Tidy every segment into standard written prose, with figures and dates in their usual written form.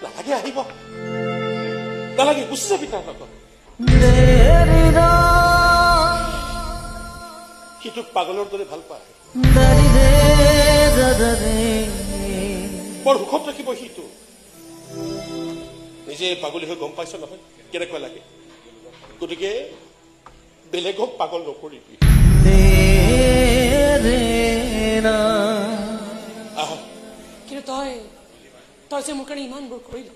নালাগে আহিব নালাগে গুচি যাবি তাৰ লগত সিটোক পাগলৰ দৰে ভাল পায় বৰ সুখত ৰাখিব সিটো নিজে পাগলী হৈ গম পাইছ নহয় কেনেকুৱা লাগে গতিকে বেলেগক পাগল নকৰিবি কিন্তু তই যে মোৰ কাৰণে ইমানবোৰ কৰিলি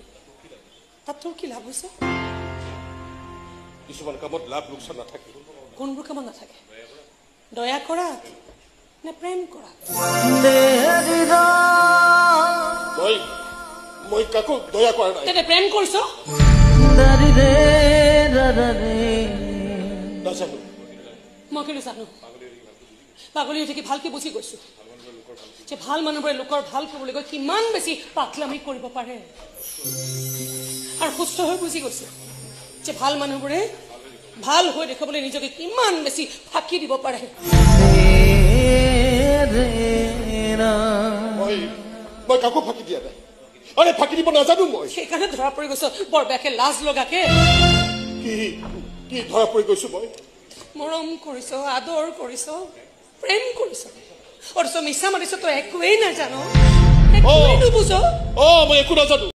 তাত তোৰ কি লাভ হৈছে কিছুমান কামত লাভ লোকচান নাথাকে কোনবোৰ কামত নাথাকে দয়া কৰা নে প্ৰেম কৰা মই কাকো দয়া কৰা নাই তেনে প্ৰেম কৰিছ নাজানো মই কিন্তু জানো পাগলী হৈ থাকি ভালকে বুজি গৈছো যে ভাল মানুহবোৰে লোকৰ ভাল কৰিবলৈ গৈ কিমান বেছি পাগলামি কৰিব পাৰে আৰু সুস্থ হৈ বুজি গৈছো যে ভাল মানুহবোৰে ভাল হৈ দেখাবলৈ নিজকে কিমান বেছি ফাঁকি দিব পাৰে মই কাকো ফাঁকি দিয়া নাই আৰে ফাঁকি দিব নাজানো মই সেইকাৰণে ধৰা পৰি গৈছ বৰ বেয়াকে লাজ লগাকে কি ধৰা পৰি গৈছো মই মৰম কৰিছ আদৰ কৰিছ প্ৰেম কৰিছ অথচ মিছা মাতিছ তই একোৱেই নাজানো একোৱেই নুবুজ মই একো নাজানো